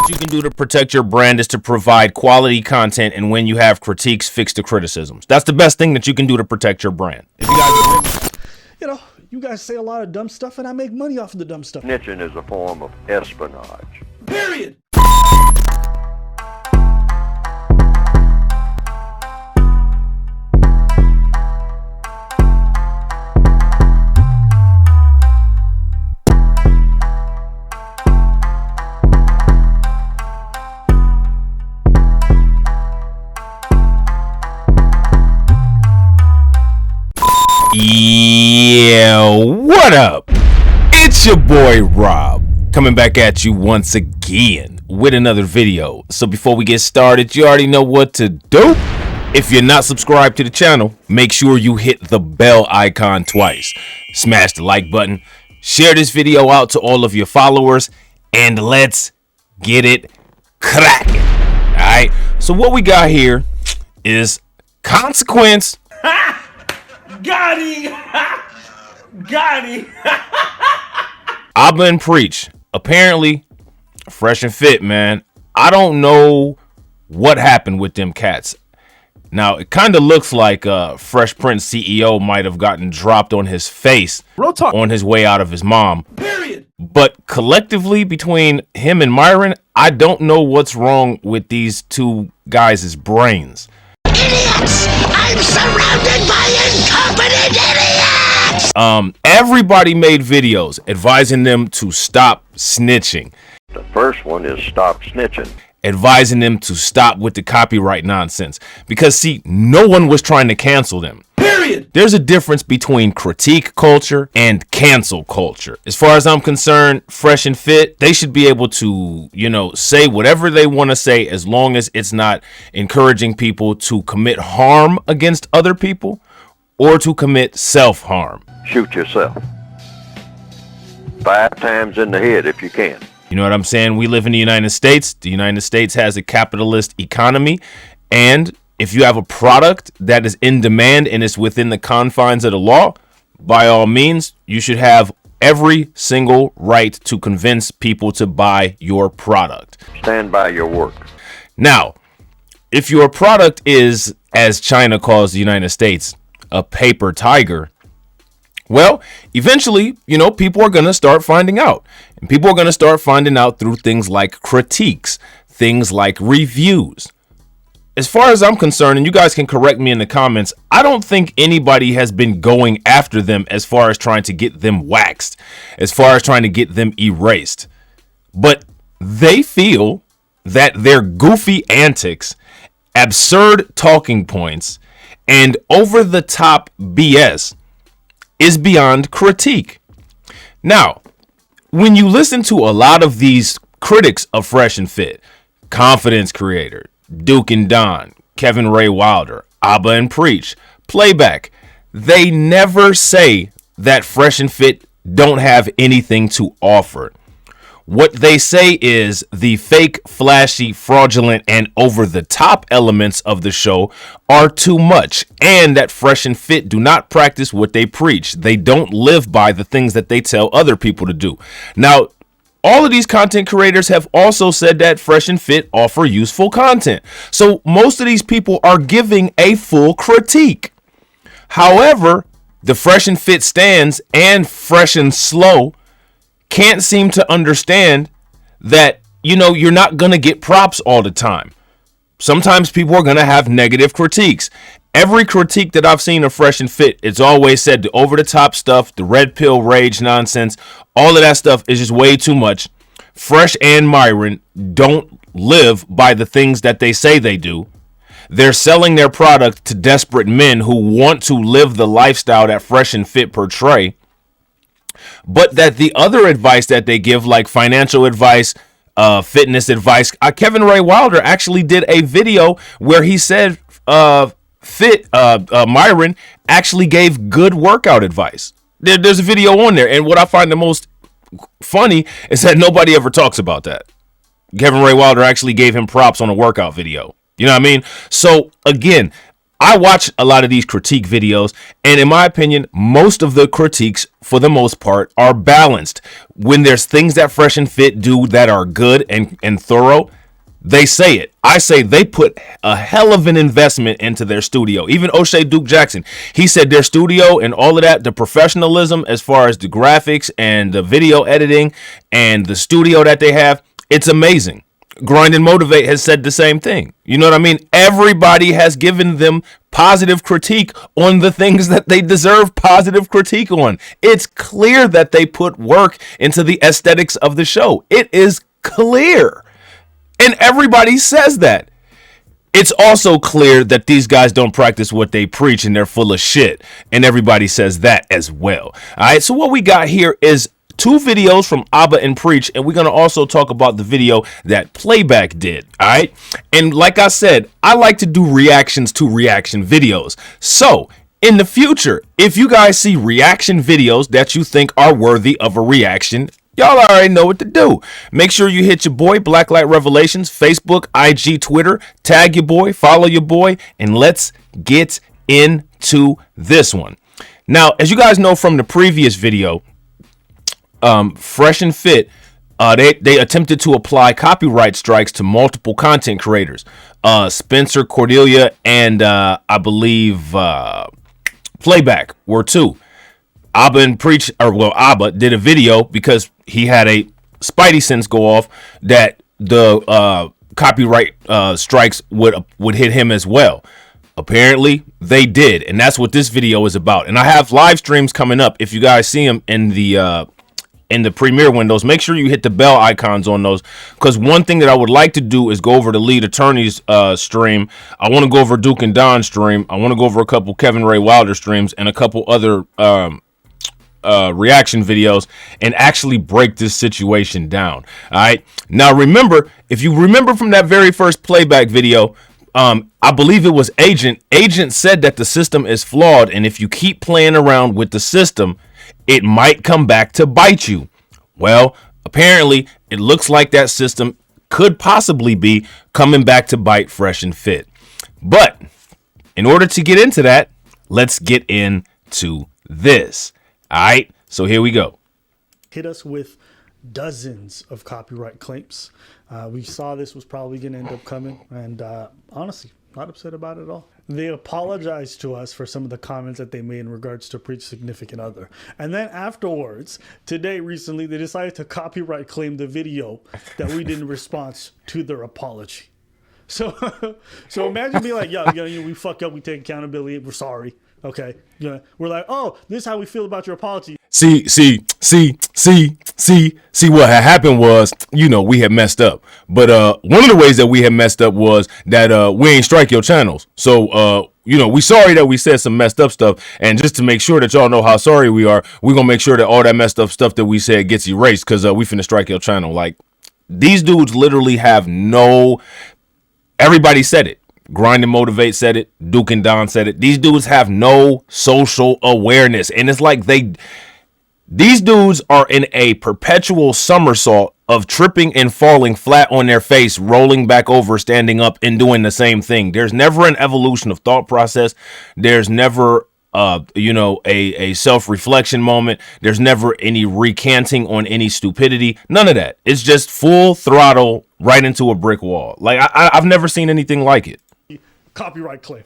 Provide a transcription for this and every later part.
that you can do to protect your brand is to provide quality content, and when you have critiques, fix the criticisms. That's the best thing that you can do to protect your brand. If you guys, you know, you guys say a lot of dumb stuff, and I make money off of the dumb stuff. Snitching is a form of espionage. Period. Yeah, what up? It's your boy Rob, coming back at you once again with another video. So before we get started, you already know what to do. If you're not subscribed to the channel, make sure you hit the bell icon twice. Smash the like button, share this video out to all of your followers, and let's get it cracking. Alright, so what we got here is consequence. Got him! Got him! Abba and Preach, apparently fresh and fit, man. I don't know what happened with them cats. Now, it kind of looks like Fresh Prince CEO might have gotten dropped on his face on his way out of his mom. Period. But collectively, between him and Myron, I don't know what's wrong with these two guys' brains. Idiots! I'm surrounded by incompetent idiots! Everybody made videos advising them to stop snitching. The first one is stop snitching. Advising them to stop with the copyright nonsense. Because, see, no one was trying to cancel them. Period. There's a difference between critique culture and cancel culture. As far as I'm concerned, Fresh and Fit, they should be able to, you know, say whatever they want to say as long as it's not encouraging people to commit harm against other people or to commit self-harm. Shoot yourself 5 times in the head if you can. You know what I'm saying? We live in the United States. The United States has a capitalist economy, and if you have a product that is in demand and is within the confines of the law, by all means, you should have every single right to convince people to buy your product. Stand by your work. Now, if your product is, as China calls the United States, a paper tiger, well, eventually, you know, people are going to start finding out. And people are going to start finding out through things like critiques, things like reviews. As far as I'm concerned, and you guys can correct me in the comments, I don't think anybody has been going after them as far as trying to get them waxed, as far as trying to get them erased. But they feel that their goofy antics, absurd talking points, and over-the-top BS is beyond critique. Now, when you listen to a lot of these critics of Fresh and Fit, Confidence Creator, Duke and Don, Kevin Ray Wilder, Abba and Preach, Playback, they never say that Fresh and Fit don't have anything to offer. What they say is the fake, flashy, fraudulent, and over-the-top elements of the show are too much, and that Fresh and Fit do not practice what they preach. They don't live by the things that they tell other people to do. Now, all of these content creators have also said that Fresh and Fit offer useful content. So most of these people are giving a full critique. However, the Fresh and Fit stands and Fresh and Slow can't seem to understand that, you know, you're not going to get props all the time. Sometimes people are going to have negative critiques. Every critique that I've seen of Fresh and Fit, it's always said the over-the-top stuff, the red pill rage nonsense, all of that stuff is just way too much. Fresh and Myron don't live by the things that they say they do. They're selling their product to desperate men who want to live the lifestyle that Fresh and Fit portray. But that the other advice that they give, like financial advice, fitness advice, Kevin Ray Wilder actually did a video where he said Myron actually gave good workout advice. There's a video on there, and what I find the most funny is that nobody ever talks about that. Kevin Ray Wilder actually gave him props on a workout video. You know what I mean? So again, I watch a lot of these critique videos, and in my opinion, most of the critiques, for the most part, are balanced. When there's things that Fresh and Fit do that are good and thorough, they say it. I say they put a hell of an investment into their studio. Even O'Shea Duke Jackson, he said their studio and all of that, the professionalism as far as the graphics and the video editing and the studio that they have, it's amazing. Grind and Motivate has said the same thing. You know what I mean? Everybody has given them positive critique on the things that they deserve positive critique on. It's clear that they put work into the aesthetics of the show. It is clear. And everybody says that. It's also clear that these guys don't practice what they preach and they're full of shit. And everybody says that as well. All right. So what we got here is 2 videos from Abba and Preach, and we're going to also talk about the video that Playback did, all right? And like I said, I like to do reactions to reaction videos. So, in the future, if you guys see reaction videos that you think are worthy of a reaction, y'all already know what to do. Make sure you hit your boy, Blacklight Revelations, Facebook, IG, Twitter, tag your boy, follow your boy, and let's get into this one. Now, as you guys know from the previous video, Fresh and Fit, they attempted to apply copyright strikes to multiple content creators. Spencer, Cordelia, and I believe Playback were 2. Abba and Preach, Abba did a video because he had a spidey sense go off that the copyright strikes would hit him as well. Apparently they did, and that's what this video is about. And I have live streams coming up. If you guys see them in the premiere windows, make sure you hit the bell icons on those, because one thing that I would like to do is go over the lead attorney's stream. I want to go over Duke and Don's stream. I want to go over a couple Kevin Ray Wilder streams and a couple other reaction videos and actually break this situation down. All right. Now, remember, if you remember from that very first Playback video, I believe it was Agent said that the system is flawed, and if you keep playing around with the system, it might come back to bite you. Well, apparently, it looks like that system could possibly be coming back to bite Fresh and Fit. But in order to get into that, let's get into this. All right, so here we go. Hit us with dozens of copyright claims. We saw this was probably going to end up coming, and honestly, not upset about it at all. They apologized to us for some of the comments that they made in regards to Preach's significant other. And then afterwards, recently, they decided to copyright claim the video that we did in response to their apology. So imagine being like, we fuck up, we take accountability, we're sorry. Okay. Yeah. We're like, oh, this is how we feel about your apology. See, what had happened was, we had messed up. But one of the ways that we had messed up was that we ain't strike your channels. So, we sorry that we said some messed up stuff. And just to make sure that y'all know how sorry we are, we're going to make sure that all that messed up stuff that we said gets erased, because we finna strike your channel. Like, these dudes literally have everybody said it. Grind and Motivate said it. Duke and Don said it. These dudes have no social awareness. And it's like these dudes are in a perpetual somersault of tripping and falling flat on their face, rolling back over, standing up, and doing the same thing. There's never an evolution of thought process. There's never a self-reflection moment. There's never any recanting on any stupidity. None of that. It's just full throttle right into a brick wall. Like, I've never seen anything like it. Copyright claim.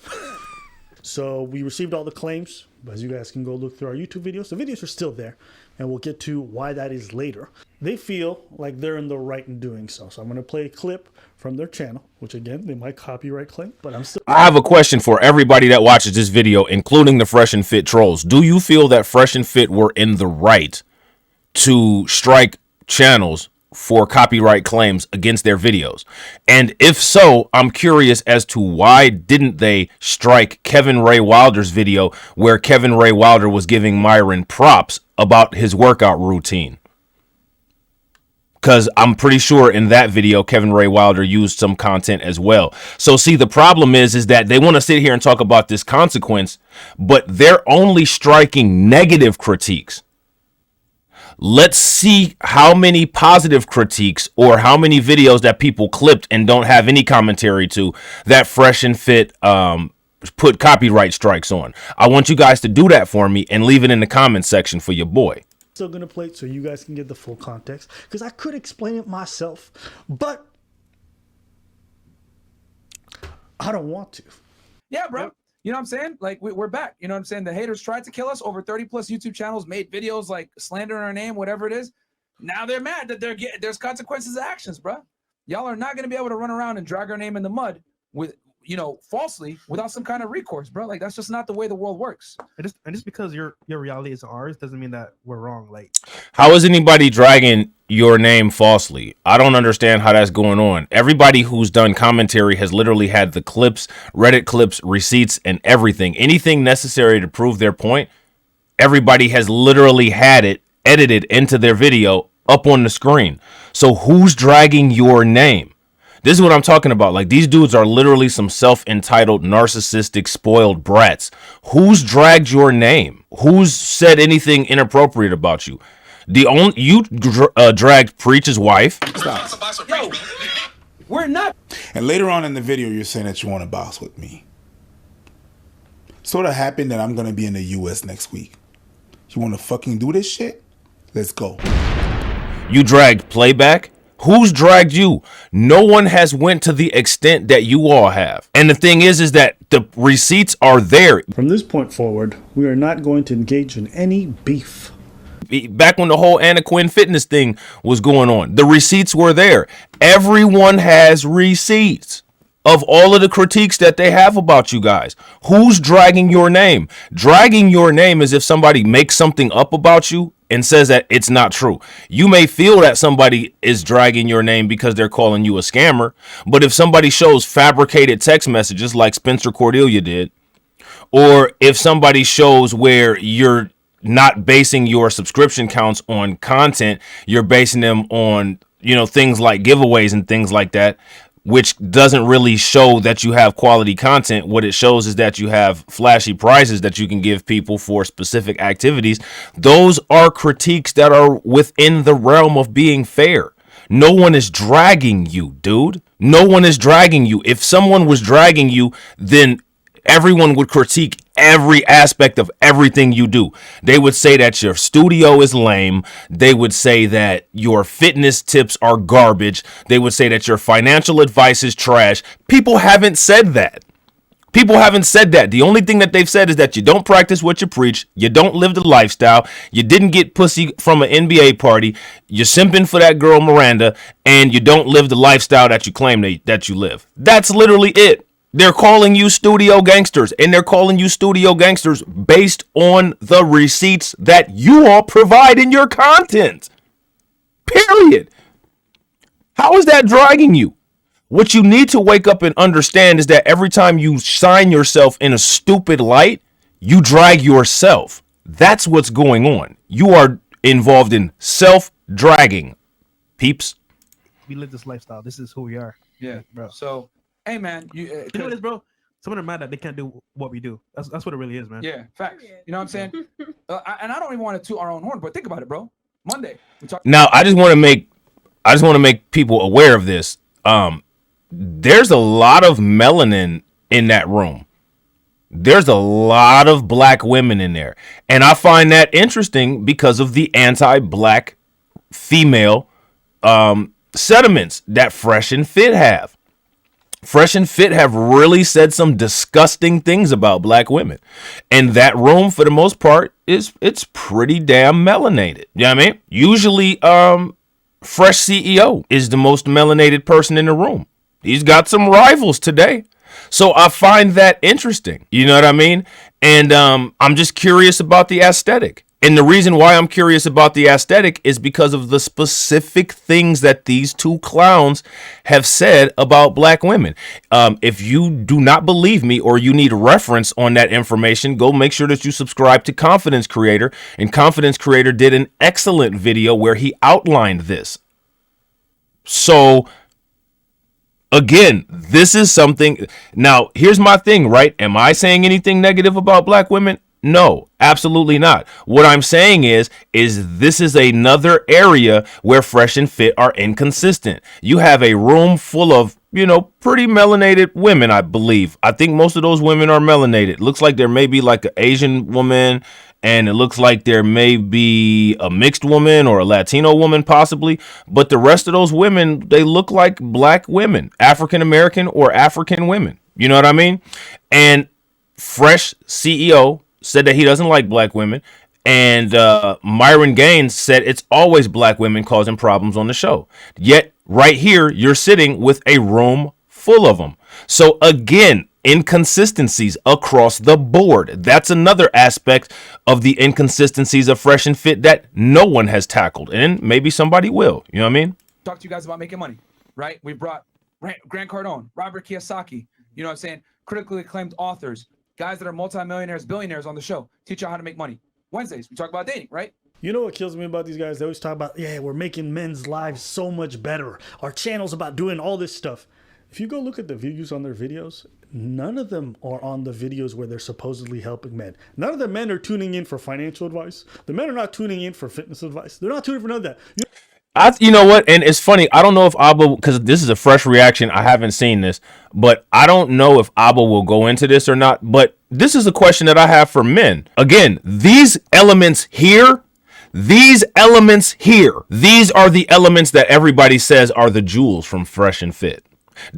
So we received all the claims, but as you guys can go look through our YouTube videos, the videos are still there, and we'll get to why that is later. They feel like they're in the right in doing so. So I'm going to play a clip from their channel, which again, they might copyright claim, but I have a question for everybody that watches this video, including the Fresh and Fit trolls. Do you feel that Fresh and Fit were in the right to strike channels for copyright claims against their videos? And if so, I'm curious as to why didn't they strike Kevin Ray Wilder's video where Kevin Ray Wilder was giving Myron props about his workout routine? Because I'm pretty sure in that video, Kevin Ray Wilder used some content as well. So see, the problem is that they want to sit here and talk about this consequence, but they're only striking negative critiques. Let's see how many positive critiques or how many videos that people clipped and don't have any commentary to that Fresh and Fit put copyright strikes on. I want you guys to do that for me and leave it in the comment section for your boy. Still gonna play it so you guys can get the full context, because I could explain it myself, but I don't want to. Yeah, bro. You know what I'm saying? Like, we're back. You know what I'm saying? The haters tried to kill us. Over 30 plus YouTube channels made videos like slandering our name, whatever it is. Now they're mad that there's consequences to actions, bro. Y'all are not going to be able to run around and drag our name in the mud with, falsely without some kind of recourse, bro. Like, that's just not the way the world works. And just because your reality is ours doesn't mean that we're wrong. Like, how is anybody dragging your name falsely? I don't understand how that's going on. Everybody who's done commentary has literally had the clips, Reddit clips, receipts, and everything. Anything necessary to prove their point, everybody has literally had it edited into their video up on the screen. So who's dragging your name? This is what I'm talking about. Like, these dudes are literally some self-entitled, narcissistic, spoiled brats. Who's dragged your name? Who's said anything inappropriate about you? You dragged Preach's wife. Stop. Yo, we're not. And later on in the video, you're saying that you want to box with me. Sort of happened that I'm going to be in the U.S. next week. You want to fucking do this shit? Let's go. You dragged Playback. Who's dragged you? No one has went to the extent that you all have. And the thing is that the receipts are there. From this point forward, we are not going to engage in any beef. Back when the whole Anna Quinn fitness thing was going on, the receipts were there. Everyone has receipts of all of the critiques that they have about you guys. Who's dragging your name? Dragging your name is if somebody makes something up about you and says that it's not true. You may feel that somebody is dragging your name because they're calling you a scammer, but if somebody shows fabricated text messages like Spencer Cordelia did, or if somebody shows where you're not basing your subscription counts on content, you're basing them on, things like giveaways and things like that, which doesn't really show that you have quality content. What it shows is that you have flashy prizes that you can give people for specific activities. Those are critiques that are within the realm of being fair. No one is dragging you, dude. No one is dragging you. If someone was dragging you, then everyone would critique every aspect of everything you do. They would say that your studio is lame. They would say that your fitness tips are garbage. They would say that your financial advice is trash. People haven't said that. People haven't said that. The only thing that they've said is that you don't practice what you preach. You don't live the lifestyle. You didn't get pussy from an NBA party. You're simping for that girl Miranda, and you don't live the lifestyle that you claim that you live. That's literally it. They're calling you studio gangsters, and they're calling you studio gangsters based on the receipts that you all provide in your content. Period. How is that dragging you? What you need to wake up and understand is that every time you shine yourself in a stupid light, you drag yourself. That's what's going on. You are involved in self-dragging, peeps. we live this lifestyle. This is who we are. Yeah, bro. So, hey, man, You know what it is, bro? Someone are mad that they can't do what we do. That's what it really is, man. yeah, facts. You know what I'm saying? And I don't even want to toot our own horn, but think about it, bro. Monday, we talked. Now, I just want to make people aware of this. There's a lot of melanin in that room. There's a lot of black women in there. And I find that interesting because of the anti-black female sentiments that Fresh and Fit have. Fresh and Fit have really said some disgusting things about black women. And that room, for the most part, it's pretty damn melanated. You know what I mean? Usually, Fresh CEO is the most melanated person in the room. He's got some rivals today. So I find that interesting. You know what I mean? And I'm just curious about the aesthetic. And the reason why I'm curious about the aesthetic is because of the specific things that these two clowns have said about black women. If you do not believe me or you need reference on that information, go make sure that you subscribe to Confidence Creator. And Confidence Creator did an excellent video where he outlined this. So again, this is something. Now, here's my thing, right? Am I saying anything negative about black women? No, absolutely not. What I'm saying is this is another area where Fresh and Fit are inconsistent. You have a room full of, pretty melanated women, I believe. I think most of those women are melanated. Looks like there may be like an Asian woman, and it looks like there may be a mixed woman or a Latino woman possibly. But the rest of those women, they look like black women, African American or African women. You know what I mean? And Fresh CEO said that he doesn't like black women. And Myron Gaines said it's always black women causing problems on the show. Yet right here, you're sitting with a room full of them. So again, inconsistencies across the board. That's another aspect of the inconsistencies of Fresh and Fit that no one has tackled. And maybe somebody will. You know what I mean? Talk to you guys about making money, right? We brought Grant Cardone, Robert Kiyosaki, you know what I'm saying? Critically acclaimed authors, guys that are multimillionaires, billionaires on the show, teach you how to make money. Wednesdays, we talk about dating, right? You know what kills me about these guys? They always talk about, yeah, we're making men's lives so much better. Our channel's about doing all this stuff. If you go look at the views on their videos, none of them are on the videos where they're supposedly helping men. None of the men are tuning in for financial advice. The men are not tuning in for fitness advice. They're not tuning for none of that. You know what? And it's funny. I don't know if Abba, because this is a fresh reaction. I haven't seen this, but I don't know if Abba will go into this or not. But this is a question that I have for men. Again, these elements here, these are the elements that everybody says are the jewels from Fresh and Fit.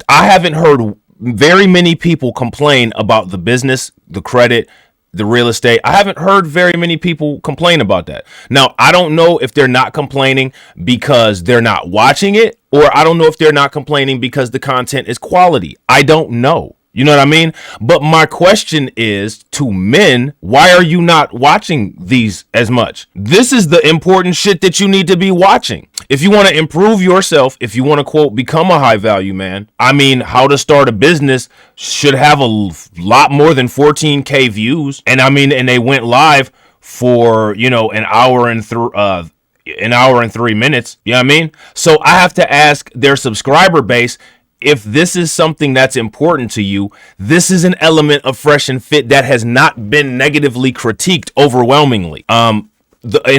I haven't heard very many people complain about the business, the credit, the real estate. I haven't heard very many people complain about that. Now, I don't know if they're not complaining because they're not watching it, or I don't know if they're not complaining because the content is quality. I don't know. You know what I mean? But my question is to men, why are you not watching these as much? This is the important shit that you need to be watching. If you want to improve yourself, if you want to, quote, become a high value man, I mean, How to Start a Business should have a lot more than 14K views. And I mean, and they went live for, an hour and 3 minutes. You know what I mean? So I have to ask their subscriber base, if this is something that's important to you, this is an element of Fresh and Fit that has not been negatively critiqued overwhelmingly. In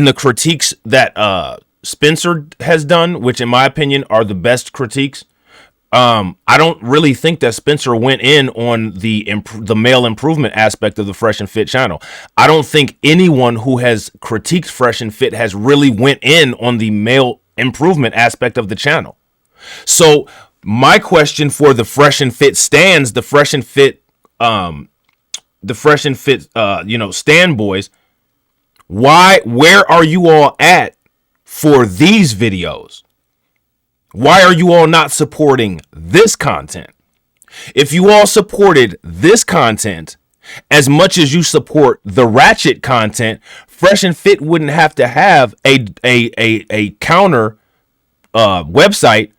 the critiques that Spencer has done, which in my opinion are the best critiques, I don't really think that Spencer went in on the male improvement aspect of the Fresh and Fit channel. I don't think anyone who has critiqued Fresh and Fit has really went in on the male improvement aspect of the channel. So my question for the Fresh and Fit stands, the Fresh and Fit stand boys, where are you all at for these videos? Why are you all not supporting this content? If you all supported this content as much as you support the ratchet content, Fresh and Fit wouldn't have to have a counter website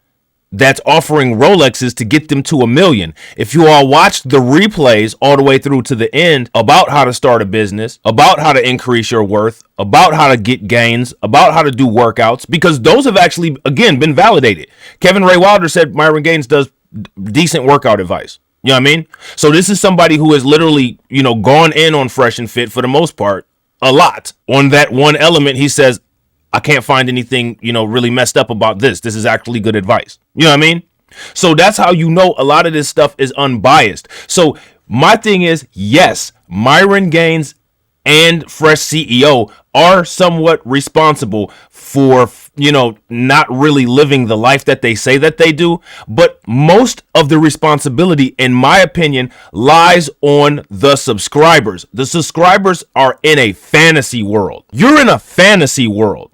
that's offering Rolexes to get them to 1 million. If you all watched the replays all the way through to the end about how to start a business, about how to increase your worth, about how to get gains, about how to do workouts, because those have actually, again, been validated. Kevin Ray Wilder said Myron Gaines does decent workout advice. You know what I mean? So this is somebody who has literally, gone in on Fresh and Fit for the most part, a lot. On that one element, he says, I can't find anything, really messed up about this. This is actually good advice. You know what I mean? So that's how you know a lot of this stuff is unbiased. So my thing is, yes, Myron Gaines and Fresh CEO are somewhat responsible for, not really living the life that they say that they do. But most of the responsibility, in my opinion, lies on the subscribers. The subscribers are in a fantasy world. You're in a fantasy world.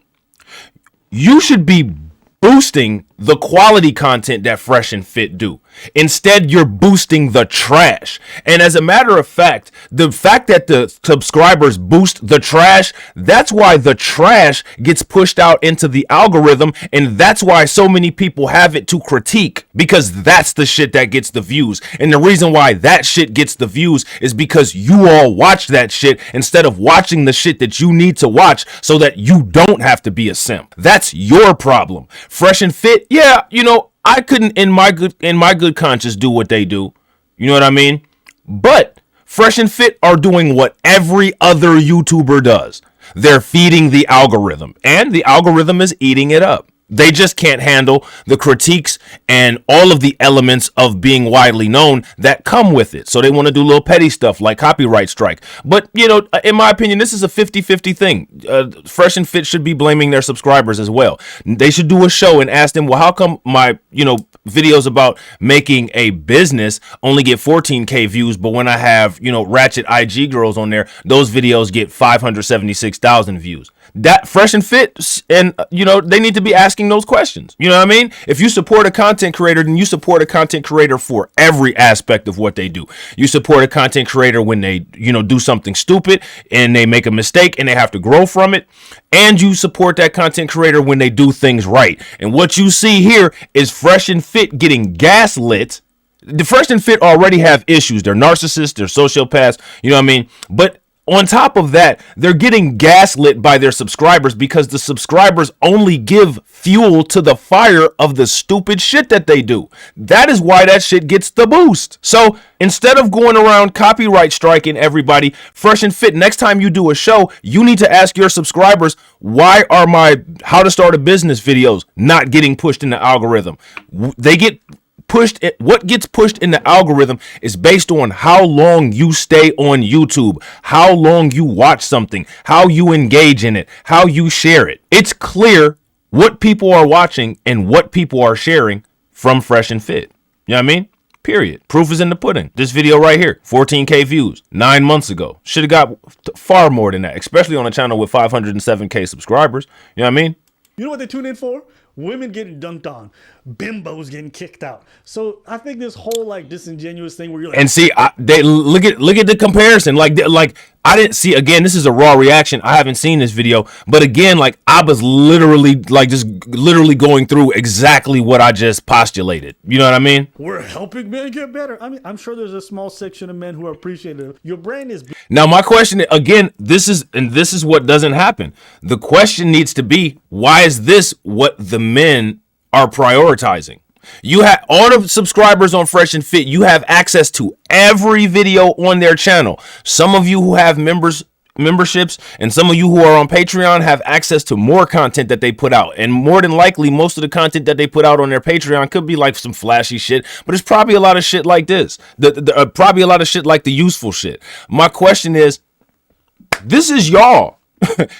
You should be boosting the quality content that Fresh and Fit do. Instead, you're boosting the trash. And as a matter of fact, the fact that the subscribers boost the trash, that's why the trash gets pushed out into the algorithm. And that's why so many people have it to critique, because that's the shit that gets the views. And the reason why that shit gets the views is because you all watch that shit instead of watching the shit that you need to watch so that you don't have to be a simp. That's your problem. Fresh and Fit, yeah, I couldn't in my good conscience do what they do. You know what I mean? But Fresh and Fit are doing what every other YouTuber does. They're feeding the algorithm, and the algorithm is eating it up. They just can't handle the critiques and all of the elements of being widely known that come with it. So they want to do little petty stuff like copyright strike. But, you know, in my opinion, this is a 50-50 thing. Fresh and Fit should be blaming their subscribers as well. They should do a show and ask them, well, how come my, videos about making a business only get 14K views, but when I have, ratchet IG girls on there, those videos get 576,000 views. That Fresh and Fit, and they need to be asking those questions. You know what I mean? If you support a content creator, then you support a content creator for every aspect of what they do. You support a content creator when they, do something stupid and they make a mistake and they have to grow from it. And you support that content creator when they do things right. And what you see here is Fresh and Fit getting gaslit. The Fresh and Fit already have issues. They're narcissists, they're sociopaths, you know what I mean? But on top of that, they're getting gaslit by their subscribers because the subscribers only give fuel to the fire of the stupid shit that they do. That is why that shit gets the boost. So instead of going around copyright striking everybody, Fresh and Fit, next time you do a show, you need to ask your subscribers, why are my how to start a business videos not getting pushed in the algorithm? They get pushed. What gets pushed in the algorithm is based on how long you stay on YouTube, how long you watch something, how you engage in it, how you share it. It's clear what people are watching and what people are sharing from Fresh and Fit. You know what I mean? Period. Proof is in the pudding. This video right here, 14K views 9 months ago. Should have got far more than that, especially on a channel with 507K subscribers. You know what I mean? You know what they tune in for? Women getting dunked on, bimbos getting kicked out. So I think this whole disingenuous thing where you're like, and see, they look at the comparison. Like I didn't see. Again, this is a raw reaction. I haven't seen this video, but again, I was literally going through exactly what I just postulated. You know what I mean? We're helping men get better. I mean, I'm sure there's a small section of men who are appreciative. Your brain is. Now, my question again, this is what doesn't happen. The question needs to be, why is this what the men are prioritizing? You have all the subscribers on Fresh and Fit. You have access to every video on their channel. Some of you who have memberships and some of you who are on Patreon have access to more content that they put out. And more than likely, most of the content that they put out on their Patreon could be like some flashy shit, but it's probably a lot of shit like this. Probably a lot of shit like the useful shit. My question is, this is y'all.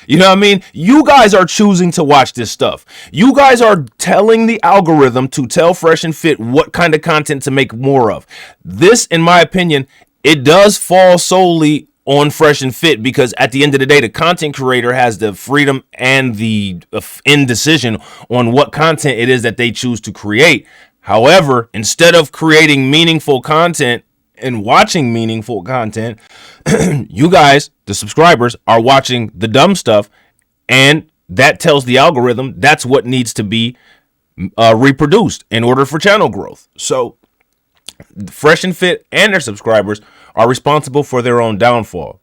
You know what I mean? You guys are choosing to watch this stuff. You guys are telling the algorithm to tell Fresh and Fit what kind of content to make more of. This, in my opinion, it does fall solely on Fresh and Fit because at the end of the day, the content creator has the freedom and the indecision on what content it is that they choose to create. However, instead of creating meaningful content and watching meaningful content, you guys, the subscribers, are watching the dumb stuff, and that tells the algorithm that's what needs to be reproduced in order for channel growth. So Fresh and Fit and their subscribers are responsible for their own downfall.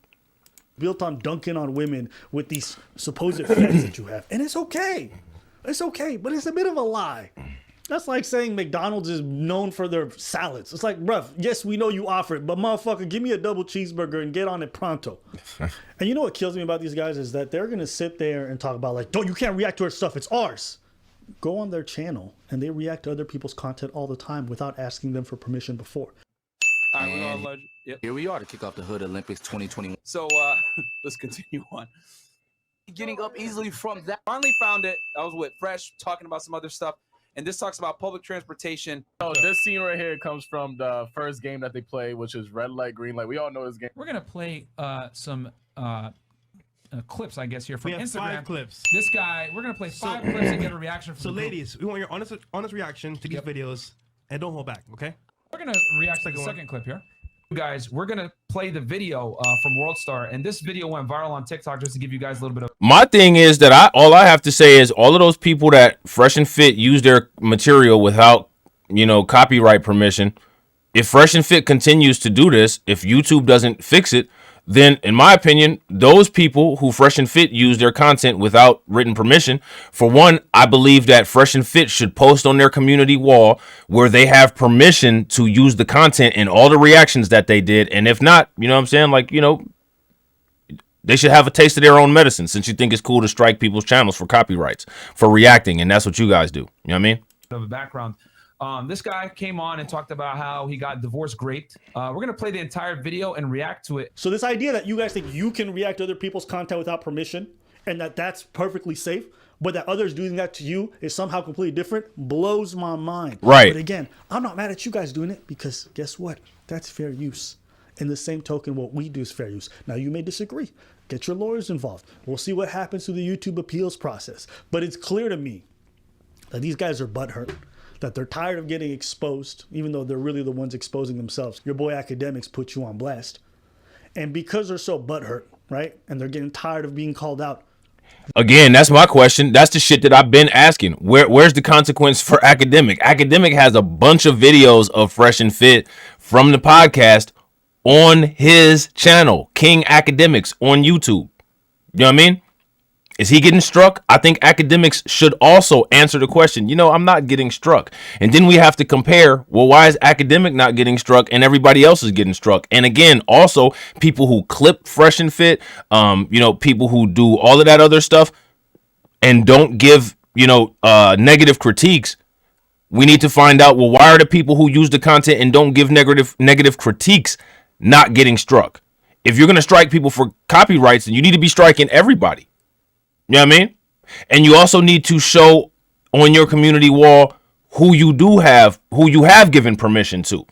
Built on dunking on women with these supposed fans that you have. And it's okay. It's okay, but it's a bit of a lie. That's like saying McDonald's is known for their salads. It's like, bruv, yes, we know you offer it, but motherfucker, give me a double cheeseburger and get on it pronto. And you know what kills me about these guys is that they're going to sit there and talk about don't, you can't react to our stuff. It's ours. Go on their channel and they react to other people's content all the time without asking them for permission before. Yep. Here we are to kick off the Hood Olympics 2021. So let's continue on. Getting up easily from that. Finally found it. I was with Fresh talking about some other stuff. And this talks about public transportation. Oh, this scene right here comes from the first game that they play, which is red light, green light. We all know this game. We're gonna play some clips, I guess, here from Instagram. 5 clips. This guy, we're gonna play 5 clips and get a reaction from. So, ladies, we want your honest reaction to these videos, and don't hold back, okay? We're gonna react to the second clip here. Guys, we're gonna play the video from World Star, and this video went viral on TikTok just to give you guys a little bit of. My thing is that all I have to say is all of those people that Fresh and Fit use their material without, copyright permission. If Fresh and Fit continues to do this, if YouTube doesn't fix it, then in my opinion, those people who Fresh and Fit use their content without written permission, for one, I believe that Fresh and Fit should post on their community wall where they have permission to use the content in all the reactions that they did. And if not, you know what I'm saying? They should have a taste of their own medicine, since you think it's cool to strike people's channels for copyrights, for reacting, and that's what you guys do. You know what I mean? Of a background. This guy came on and talked about how he got divorce raped. We're gonna play the entire video and react to it. So this idea that you guys think you can react to other people's content without permission and that's perfectly safe, but that others doing that to you is somehow completely different, blows my mind. Right. But again, I'm not mad at you guys doing it, because guess what? That's fair use. In the same token, what we do is fair use. Now, you may disagree. Get your lawyers involved. We'll see what happens through the YouTube appeals process. But it's clear to me that these guys are butthurt, that they're tired of getting exposed, even though they're really the ones exposing themselves. Your boy Academics put you on blast. And because they're so butthurt, right, and they're getting tired of being called out. Again, that's my question. That's the shit that I've been asking. Where's the consequence for Academic? Academic has a bunch of videos of Fresh and Fit from the podcast on his channel, King Academics, on YouTube. You know what I mean? Is he getting struck? I think Academics should also answer the question. You know, I'm not getting struck. And then we have to compare, well, why is Academic not getting struck and everybody else is getting struck? And again, also people who clip Fresh and Fit, you know, people who do all of that other stuff and don't give, you know, negative critiques. We need to find out, well, why are the people who use the content and don't give negative critiques not getting struck? If you're going to strike people for copyrights, then you need to be striking everybody. You know what I mean? And you also need to show on your community wall who you have given permission to.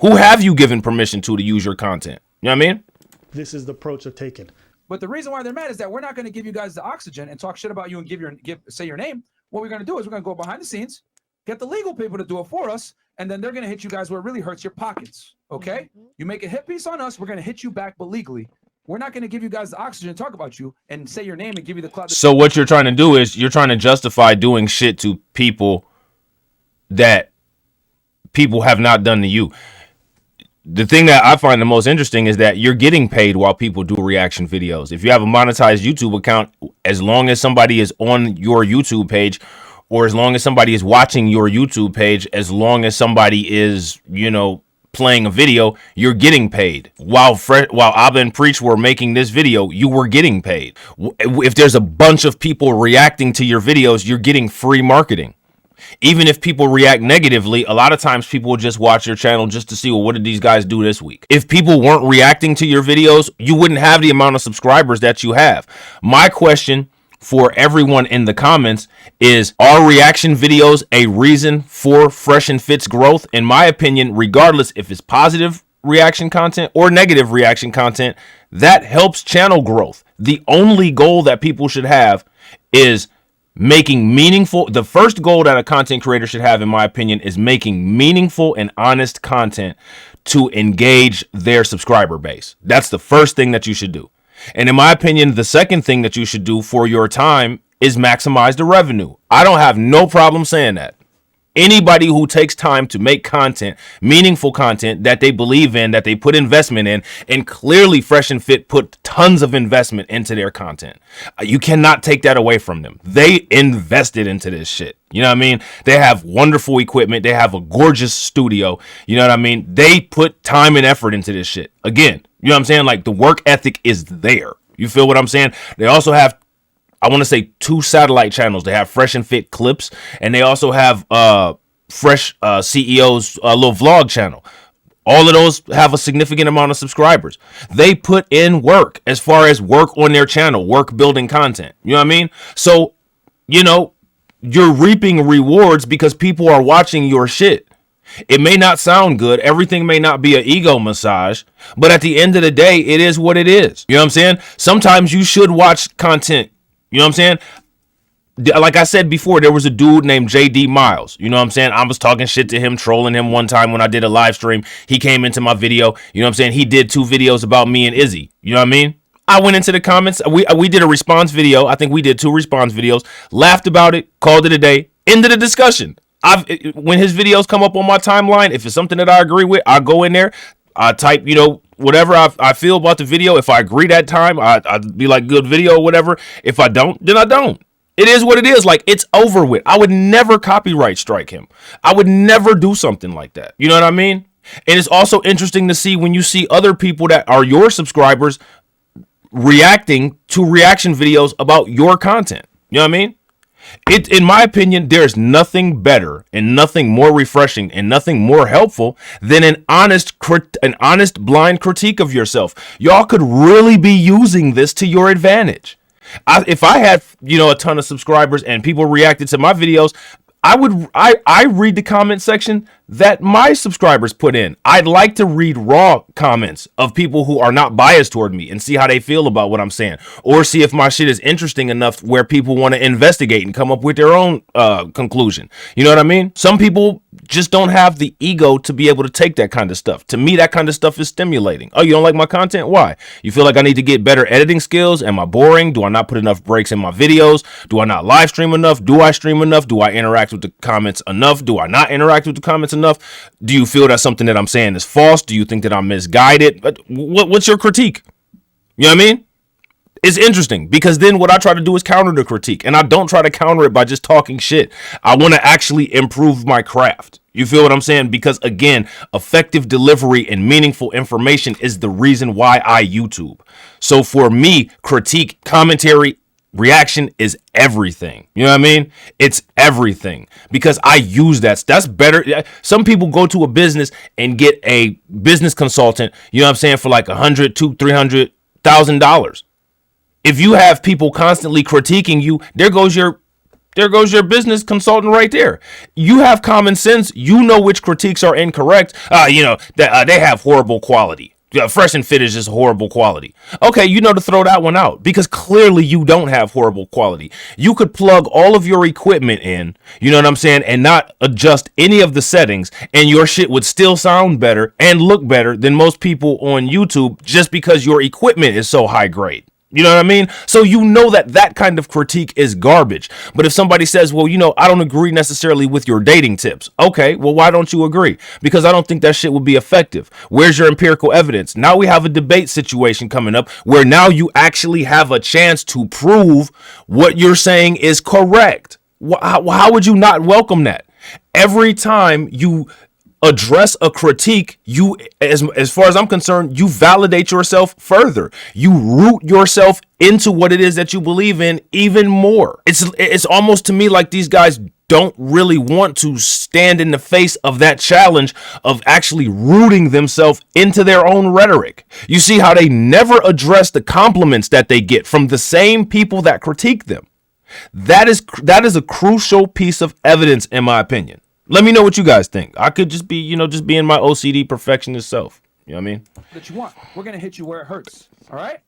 Who have you given permission to use your content? You know what I mean? This is the approach I've taken. But the reason why they're mad is that we're not going to give you guys the oxygen and talk shit about you and say your name. What we're going to do is we're going to go behind the scenes, get the legal people to do it for us, and then they're going to hit you guys where it really hurts your pockets. Okay? You make a hit piece on us, we're going to hit you back, but legally. We're not going to give you guys the oxygen to talk about you and say your name and give you the clout. So what you're trying to do is you're trying to justify doing shit to people that people have not done to you. The thing that I find the most interesting is that you're getting paid while people do reaction videos. If you have a monetized YouTube account, as long as somebody is on your YouTube page, or as long as somebody is watching your YouTube page, as long as somebody is, you know, playing a video, you're getting paid. While Abba and Preach were making this video, you were getting paid. If there's a bunch of people reacting to your videos, you're getting free marketing. Even if people react negatively, a lot of times people will just watch your channel just to see, well, what did these guys do this week? If people weren't reacting to your videos, you wouldn't have the amount of subscribers that you have. My question for everyone in the comments is, are reaction videos a reason for Fresh and Fit's growth? In my opinion, regardless if it's positive reaction content or negative reaction content, that helps channel growth. The only goal that people should have is making meaningful. The first goal that a content creator should have, in my opinion, is making meaningful and honest content to engage their subscriber base. That's the first thing that you should do. And in my opinion, the second thing that you should do for your time is maximize the revenue. I don't have no problem saying that. Anybody who takes time to make content, meaningful content that they believe in, that they put investment in, and clearly Fresh and Fit put tons of investment into their content. You cannot take that away from them. They invested into this shit. You know what I mean? They have wonderful equipment. They have a gorgeous studio. You know what I mean? They put time and effort into this shit. Again, you know what I'm saying? Like, the work ethic is there. You feel what I'm saying? They also have, I want to say, 2 satellite channels. They have Fresh and Fit Clips, and they also have Fresh CEO's little vlog channel. All of those have a significant amount of subscribers. They put in work as far as work on their channel, work building content. You know what I mean? So, you know, you're reaping rewards because people are watching your shit. It may not sound good. Everything may not be an ego massage, but at the end of the day, it is what it is. You know what I'm saying? Sometimes you should watch content. You know what I'm saying? Like I said before, there was a dude named JD Miles. You know what I'm saying? I was talking shit to him, trolling him one time when I did a live stream. He came into my video. You know what I'm saying? He did 2 videos about me and Izzy. You know what I mean? I went into the comments. We did a response video. I think we did 2 response videos. Laughed about it. Called it a day. Ended the discussion. When his videos come up on my timeline, if it's something that I agree with, I go in there. I type, you know, whatever I feel about the video. If I agree that time, I'd be like, good video or whatever. If I don't, then I don't. It is what it is. Like, it's over with. I would never copyright strike him. I would never do something like that. You know what I mean? And it's also interesting to see when you see other people that are your subscribers reacting to reaction videos about your content. You know what I mean? In my opinion, there's nothing better and nothing more refreshing and nothing more helpful than an honest blind critique of yourself. Y'all could really be using this to your advantage. If I had, a ton of subscribers and people reacted to my videos, I read the comment section that my subscribers put in. I'd like to read raw comments of people who are not biased toward me and see how they feel about what I'm saying, or see if my shit is interesting enough where people want to investigate and come up with their own conclusion. You know what I mean? Some people just don't have the ego to be able to take that kind of stuff. To me, that kind of stuff is stimulating. Oh, you don't like my content? Why? You feel like I need to get better editing skills? Am I boring? Do I not put enough breaks in my videos? Do I not live stream enough? Do I stream enough? Do I interact with the comments enough? Do I not interact with the comments enough? Do you feel that something that I'm saying is false? Do you think that I'm misguided? But what's your critique? You know what I mean? It's interesting because then what I try to do is counter the critique, and I don't try to counter it by just talking shit. I want to actually improve my craft. You feel what I'm saying? Because again, effective delivery and meaningful information is the reason why I YouTube. So for me, critique, commentary, reaction is everything. You know what I mean? It's everything because I use that. That's better. Some people go to a business and get a business consultant, you know what I'm saying, for like $100,000 to $300,000. If you have people constantly critiquing you, there goes your business consultant right there. You have common sense. You know which critiques are incorrect. They have horrible quality. Fresh and Fit is just horrible quality. Okay, to throw that one out because clearly you don't have horrible quality. You could plug all of your equipment in, you know what I'm saying, and not adjust any of the settings, and your shit would still sound better and look better than most people on YouTube just because your equipment is so high grade. You know what I mean? So that kind of critique is garbage. But if somebody says, well, I don't agree necessarily with your dating tips. Okay, well, why don't you agree? Because I don't think that shit will be effective. Where's your empirical evidence? Now we have a debate situation coming up where now you actually have a chance to prove what you're saying is correct. How would you not welcome that? Every time you address a critique, you, as far as I'm concerned, you validate yourself further. You root yourself into what it is that you believe in even more. It's almost to me like these guys don't really want to stand in the face of that challenge of actually rooting themselves into their own rhetoric. You see how they never address the compliments that they get from the same people that critique them. That is a crucial piece of evidence, in my opinion. Let me know what you guys think. I could just be, just being my OCD perfectionist self. You know what I mean? That you want. We're going to hit you where it hurts. All right?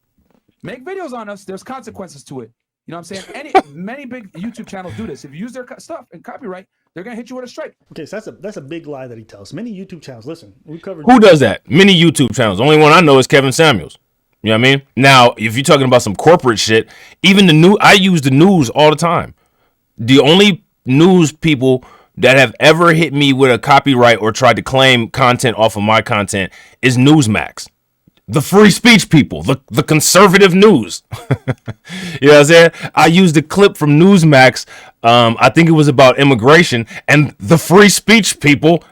Make videos on us. There's consequences to it. You know what I'm saying? Many big YouTube channels do this. If you use their stuff and copyright, they're going to hit you with a strike. Okay, so that's a big lie that he tells. Many YouTube channels, listen, we covered. Who does that? Many YouTube channels. The only one I know is Kevin Samuels. You know what I mean? Now, if you're talking about some corporate shit, even I use the news all the time. The only news people that have ever hit me with a copyright or tried to claim content off of my content is Newsmax. The free speech people, the conservative news. You know what I'm saying? I used a clip from Newsmax. I think it was about immigration, and the free speech people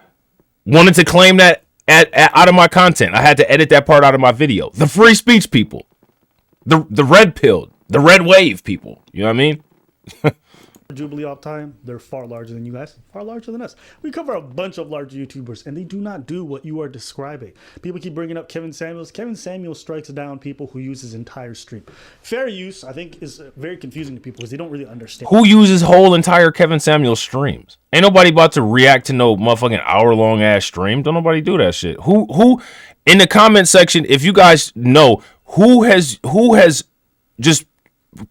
wanted to claim that out of my content. I had to edit that part out of my video. The free speech people, the red pill, the red wave people. You know what I mean? Jubilee off time, they're far larger than you guys, far larger than us. We cover a bunch of large YouTubers, and they do not do what you are describing. People keep bringing up Kevin Samuels. Kevin Samuels strikes down people who use his entire stream. Fair use, I think, is very confusing to people because they don't really understand. Who uses whole entire Kevin Samuels streams? Ain't nobody about to react to no motherfucking hour-long ass stream. Don't nobody do that shit. Who in the comment section, if you guys know, who has just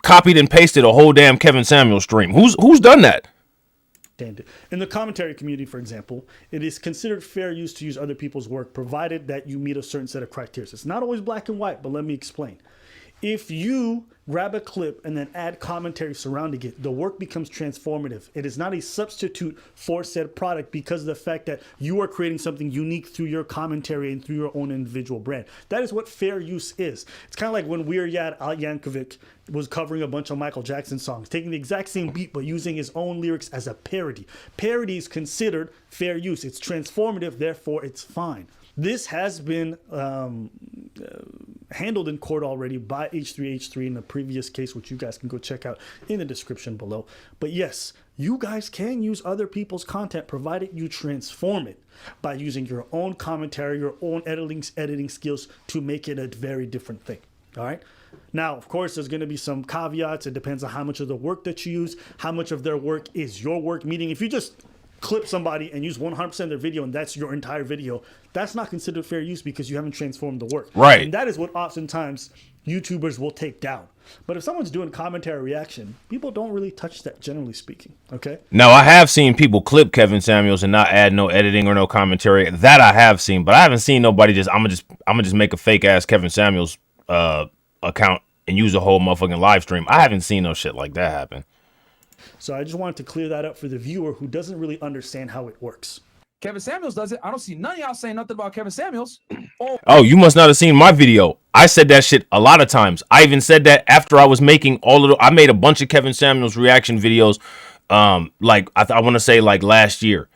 copied and pasted a whole damn Kevin Samuels stream? Who's done that? In the commentary community, for example, it is considered fair use to use other people's work, provided that you meet a certain set of criteria. It's not always black and white, but let me explain. If you grab a clip and then add commentary surrounding it, the work becomes transformative. It is not a substitute for said product because of the fact that you are creating something unique through your commentary and through your own individual brand. That is what fair use is. It's kind of like when Weird Al Yankovic was covering a bunch of Michael Jackson songs, taking the exact same beat but using his own lyrics as a parody. Parody is considered fair use. It's transformative, therefore it's fine. This has been handled in court already by H3H3 in the previous case, which you guys can go check out in the description below. But yes, you guys can use other people's content provided you transform it by using your own commentary, your own editing skills to make it a very different thing. All right. Now, of course, there's going to be some caveats. It depends on how much of the work that you use, how much of their work is your work. Meaning, if you just clip somebody and use 100% of their video and that's your entire video, that's not considered fair use because you haven't transformed the work. Right. And that is what oftentimes YouTubers will take down. But if someone's doing commentary reaction, people don't really touch that, generally speaking. Okay. Now, I have seen people clip Kevin Samuels and not add no editing or no commentary. That I have seen, but I haven't seen nobody I'm gonna just make a fake ass Kevin Samuels account and use a whole motherfucking live stream. I haven't seen no shit like that happen. So I just wanted to clear that up for the viewer who doesn't really understand how it works. Kevin Samuels does it. I don't see none of y'all saying nothing about Kevin Samuels. Oh, you must not have seen my video. I said that shit a lot of times. I even said that after I was making I made a bunch of Kevin Samuels reaction videos, like I want to say like last year.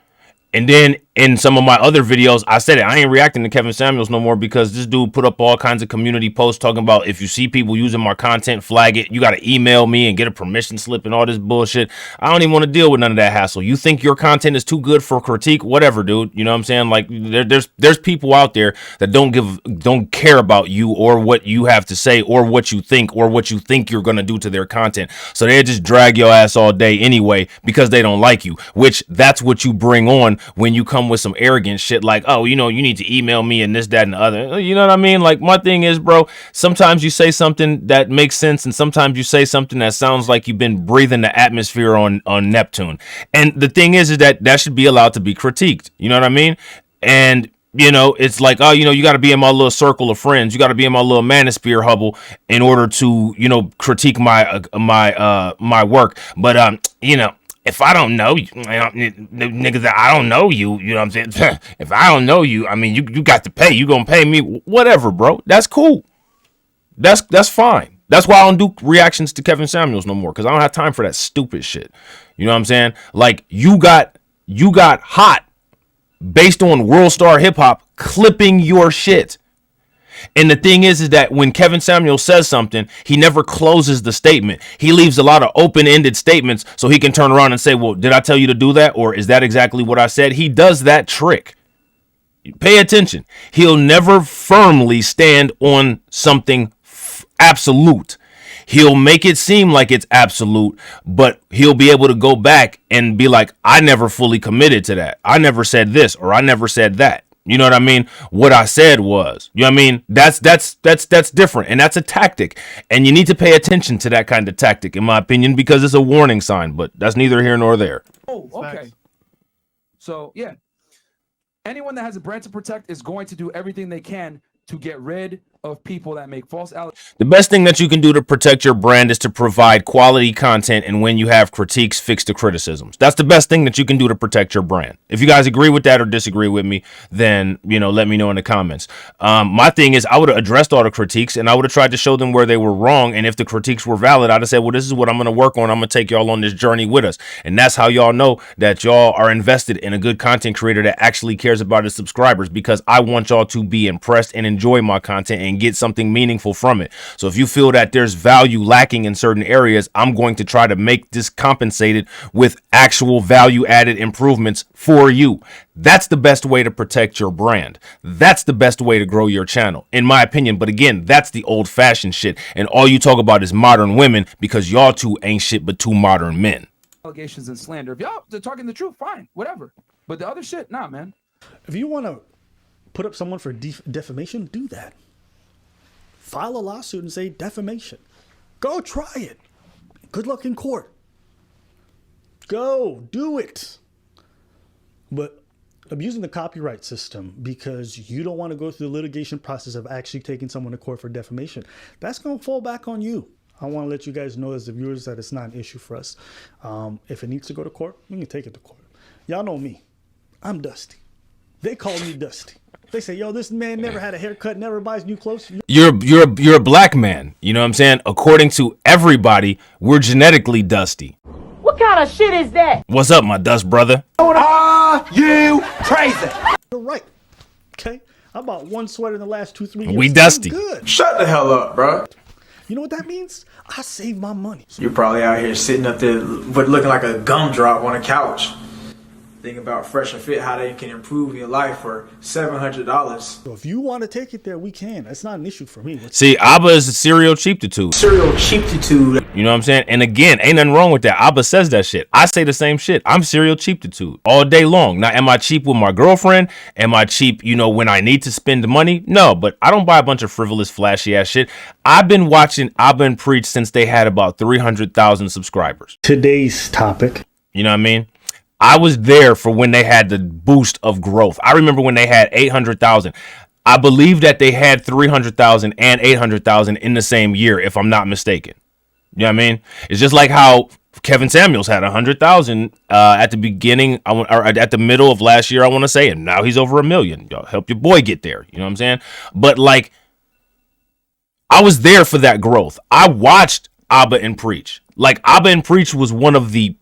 And then in some of my other videos, I said it. I ain't reacting to Kevin Samuels no more because this dude put up all kinds of community posts talking about if you see people using my content, flag it. You got to email me and get a permission slip and all this bullshit. I don't even want to deal with none of that hassle. You think your content is too good for critique? Whatever, dude. You know what I'm saying? Like there's people out there that don't care about you or what you have to say or what you think you're going to do to their content. So they just drag your ass all day anyway because they don't like you, which that's what you bring on when you come with some arrogant shit like, oh, you know, you need to email me and this, that, and the other. You know what I mean? Like, my thing is, bro, sometimes you say something that makes sense and sometimes you say something that sounds like you've been breathing the atmosphere on Neptune. And the thing is that should be allowed to be critiqued. You know what I mean? And you know, it's like, oh, you know, you got to be in my little circle of friends. You got to be in my little manosphere hubble in order to, you know, critique my work. But you know, if I don't know you, niggas that I don't know you, you know what I'm saying? If I don't know you, I mean, you got to pay. You gonna pay me, whatever, bro. That's cool. That's fine. That's why I don't do reactions to Kevin Samuels no more because I don't have time for that stupid shit. You know what I'm saying? Like you got hot based on World Star Hip Hop clipping your shit. And the thing is that when Kevin Samuels says something, he never closes the statement. He leaves a lot of open-ended statements so he can turn around and say, well, did I tell you to do that? Or is that exactly what I said? He does that trick. Pay attention. He'll never firmly stand on something absolute. He'll make it seem like it's absolute, but he'll be able to go back and be like, I never fully committed to that. I never said this or I never said that. You know what I mean? What I said was, you know what I mean? That's different. And that's a tactic. And you need to pay attention to that kind of tactic, in my opinion, because it's a warning sign, but that's neither here nor there. Oh, okay. So, yeah. Anyone that has a brand to protect is going to do everything they can to get rid of people that make false allegations. The best thing that you can do to protect your brand is to provide quality content, and when you have critiques, fix the criticisms. That's the best thing that you can do to protect your brand. If you guys agree with that or disagree with me, then, you know, let me know in the comments. My thing is I would have addressed all the critiques and I would have tried to show them where they were wrong. And if the critiques were valid, I'd have said, well, this is what I'm going to work on. I'm going to take y'all on this journey with us. And that's how y'all know that y'all are invested in a good content creator that actually cares about his subscribers, because I want y'all to be impressed and enjoy my content and get something meaningful from it. So if you feel that there's value lacking in certain areas, I'm going to try to make this compensated with actual value added improvements for you. That's the best way to protect your brand. That's the best way to grow your channel, in my opinion. But again, that's the old fashioned shit. And all you talk about is modern women because y'all two ain't shit but two modern men. Allegations and slander. If y'all they're talking the truth, fine, whatever. But the other shit, nah, man. If you want to put up someone for defamation, do that. File a lawsuit and say defamation. Go try it. Good luck in court. Go do it. But abusing the copyright system because you don't want to go through the litigation process of actually taking someone to court for defamation, that's going to fall back on you. I want to let you guys know as the viewers that it's not an issue for us. If it needs to go to court, we can take it to court. Y'all know me. I'm Dusty. They call me Dusty. They say, yo, this man never had a haircut, never buys new clothes. You're a black man. You know what I'm saying? According to everybody, we're genetically dusty. What kind of shit is that? What's up, my dust brother? Are you crazy? You're right. Okay. I bought one sweater in the last 2-3 years. We dusty. I'm good. Shut the hell up, bro. You know what that means? I save my money. You're probably out here sitting up there but looking like a gumdrop on a couch. Think about Fresh and Fit, how they can improve your life for $700. So if you want to take it there, we can. That's not an issue for me. See, Abba is a serial cheaptitude. Serial cheaptitude. You know what I'm saying? And again, ain't nothing wrong with that. Abba says that shit. I say the same shit. I'm serial cheaptitude all day long. Now, am I cheap with my girlfriend? Am I cheap, you know, when I need to spend the money? No, but I don't buy a bunch of frivolous, flashy ass shit. I've been watching Abba and Preach since they had about 300,000 subscribers. Today's topic. You know what I mean? I was there for when they had the boost of growth. I remember when they had 800,000. I believe that they had 300,000 and 800,000 in the same year, if I'm not mistaken. You know what I mean? It's just like how Kevin Samuels had 100,000 at the beginning, or at the middle of last year, I want to say, and now he's over 1 million. Yo, help your boy get there. You know what I'm saying? But like, I was there for that growth. I watched Abba and Preach. Like, Abba and Preach was one of the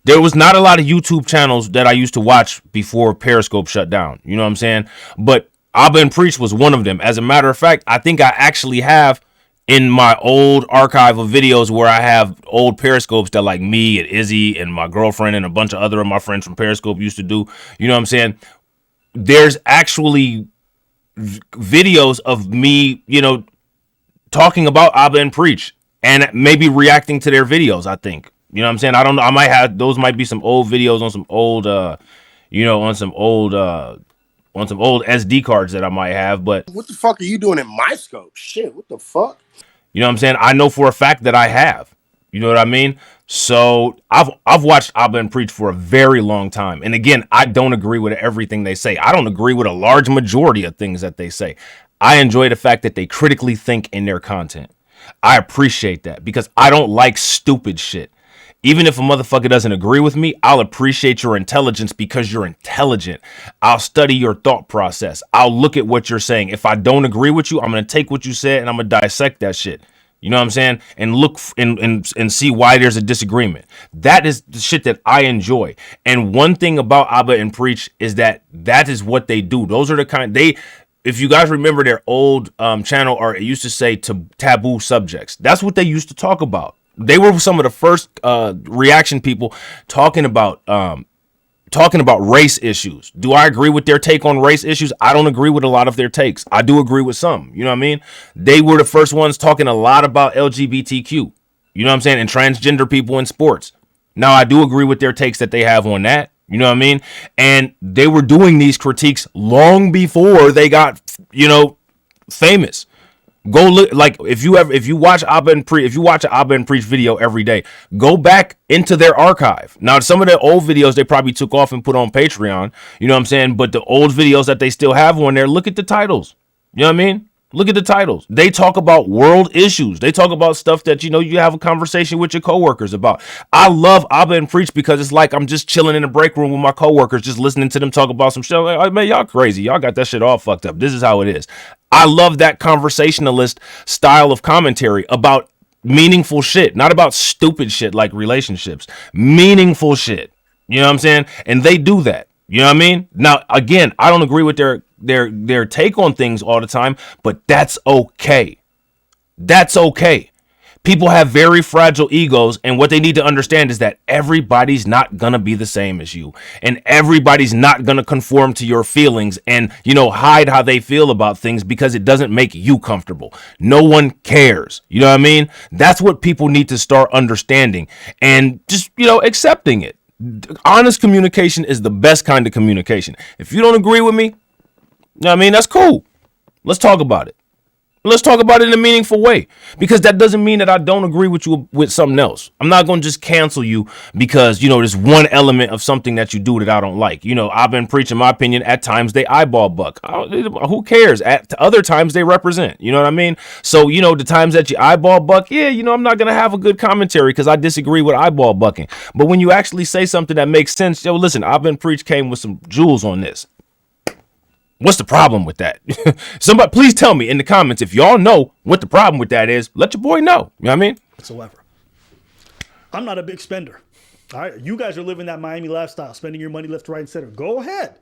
there was not a lot of YouTube channels that I used to watch before Periscope shut down. You know what I'm saying? But Abba and Preach was one of them. As a matter of fact, I think I actually have in my old archive of videos where I have old Periscopes that like me and Izzy and my girlfriend and a bunch of other of my friends from Periscope used to do. You know what I'm saying? There's actually videos of me, you know, talking about Abba and Preach and maybe reacting to their videos, I think. You know what I'm saying? I don't know. I might have, those might be some old videos on some old, you know, on some old SD cards that I might have, but. What the fuck are you doing in my scope? Shit, what the fuck? You know what I'm saying? I know for a fact that I have. You know what I mean? So I've watched Abba and Preach for a very long time. And again, I don't agree with everything they say. I don't agree with a large majority of things that they say. I enjoy the fact that they critically think in their content. I appreciate that because I don't like stupid shit. Even if a motherfucker doesn't agree with me, I'll appreciate your intelligence because you're intelligent. I'll study your thought process. I'll look at what you're saying. If I don't agree with you, I'm going to take what you said and I'm going to dissect that shit. You know what I'm saying? And look and see why there's a disagreement. That is the shit that I enjoy. And one thing about Abba and Preach is that is what they do. Those are the kind if you guys remember their old channel, or it used to say taboo subjects. That's what they used to talk about. They were some of the first reaction people talking about race issues. Do I agree with their take on race issues? I don't agree with a lot of their takes. I do agree with some. You know what I mean? They were the first ones talking a lot about LGBTQ. You know what I'm saying? And transgender people in sports. Now, I do agree with their takes that they have on that. You know what I mean? And they were doing these critiques long before they got, you know, famous. Go look, like if you watch Abba and Preach, if you watch an Abba and Preach video every day, go back into their archive. Now, some of their old videos they probably took off and put on Patreon, you know what I'm saying? But the old videos that they still have on there, look at the titles. You know what I mean? Look at the titles. They talk about world issues. They talk about stuff that, you know, you have a conversation with your coworkers about. I love Abba and Preach because it's like I'm just chilling in the break room with my coworkers, just listening to them talk about some shit. Like, man, y'all crazy. Y'all got that shit all fucked up. This is how it is. I love that conversationalist style of commentary about meaningful shit, not about stupid shit like relationships. Meaningful shit. You know what I'm saying? And they do that. You know what I mean? Now, again, I don't agree with their take on things all the time, but that's okay. That's okay. People have very fragile egos, and what they need to understand is that everybody's not gonna be the same as you, and everybody's not gonna conform to your feelings and, you know, hide how they feel about things because it doesn't make you comfortable. No one cares. You know what I mean? That's what people need to start understanding and just, you know, accepting it. Honest communication is the best kind of communication. If you don't agree with me, you know what I mean? That's cool. Let's talk about it. Let's talk about it in a meaningful way, because that doesn't mean that I don't agree with you with something else. I'm not going to just cancel you because, you know, there's one element of something that you do that I don't like. You know, I've been preaching my opinion. At times they eyeball buck. Who cares? At other times they represent. You know what I mean? So, you know, the times that you eyeball buck, yeah, you know, I'm not going to have a good commentary because I disagree with eyeball bucking. But when you actually say something that makes sense, yo, listen, I've been preach came with some jewels on this. What's the problem with that? Somebody, please tell me in the comments if y'all know what the problem with that is. Let your boy know. You know what I mean? Whatsoever. I'm not a big spender. All right, you guys are living that Miami lifestyle, spending your money left, right, and center. Go ahead.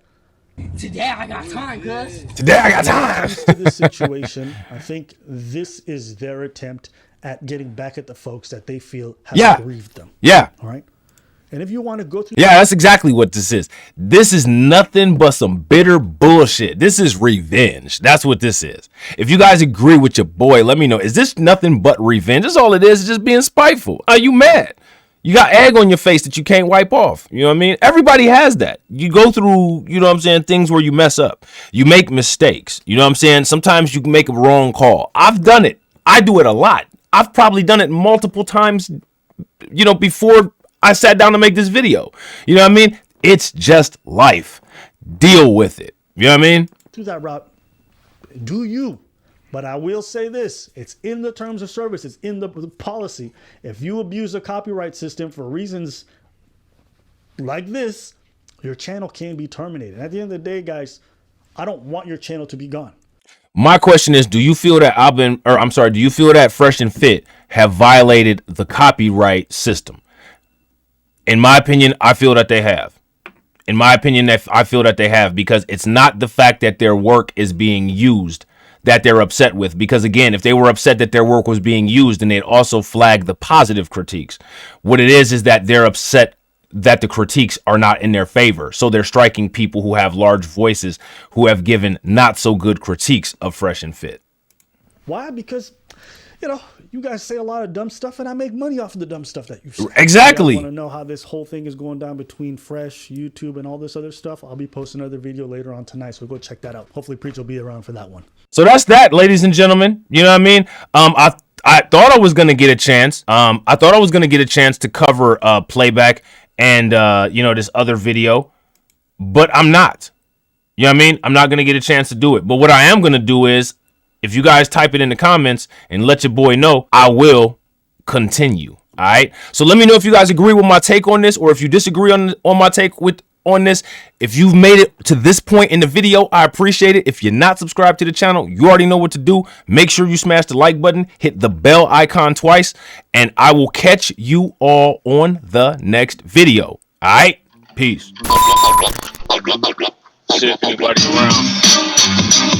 Today I got time, cuz. Today I got time. To this situation, I think this is their attempt at getting back at the folks that they feel have grieved them. Yeah. All right. And if you want to go through, Yeah, that's exactly what this is. This is nothing but some bitter bullshit. This is revenge. That's what this is. If you guys agree with your boy, let me know. Is this nothing but revenge? That's all it is. It's just being spiteful. Are you mad? You got egg on your face that you can't wipe off. You know what I mean? Everybody has that. You go through, you know what I'm saying, things where you mess up. You make mistakes. You know what I'm saying? Sometimes you can make a wrong call. I've done it. I do it a lot. I've probably done it multiple times, you know, before I sat down to make this video. You know what I mean? It's just life. Deal with it. You know what I mean? through that route, do you? But I will say this, it's in the terms of service, it's in the policy. If you abuse the copyright system for reasons like this, your channel can be terminated. At the end of the day, guys, I don't want your channel to be gone. My question is, do you feel that do you feel that Fresh and Fit have violated the copyright system? In my opinion, I feel that they have. In my opinion, I feel that they have, because it's not the fact that their work is being used that they're upset with. Because again, if they were upset that their work was being used, then they'd also flag the positive critiques. What it is that they're upset that the critiques are not in their favor. So they're striking people who have large voices, who have given not so good critiques of Fresh and Fit. Why? Because, you know, you guys say a lot of dumb stuff, and I make money off of the dumb stuff that you say. Exactly. If you want to know how this whole thing is going down between Fresh, YouTube, and all this other stuff, I'll be posting another video later on tonight, so go check that out. Hopefully Preach will be around for that one. So that's that, ladies and gentlemen. You know what I mean? I thought I was gonna get a chance. I thought I was gonna get a chance to cover Playback and you know, this other video, but I'm not. You know what I mean? I'm not gonna get a chance to do it. But what I am gonna do is, if you guys type it in the comments and let your boy know, I will continue. All right. So let me know if you guys agree with my take on this, or if you disagree on my take on this. If you've made it to this point in the video, I appreciate it. If you're not subscribed to the channel, you already know what to do. Make sure you smash the like button, hit the bell icon twice, and I will catch you all on the next video. All right. Peace. See if anybody's around.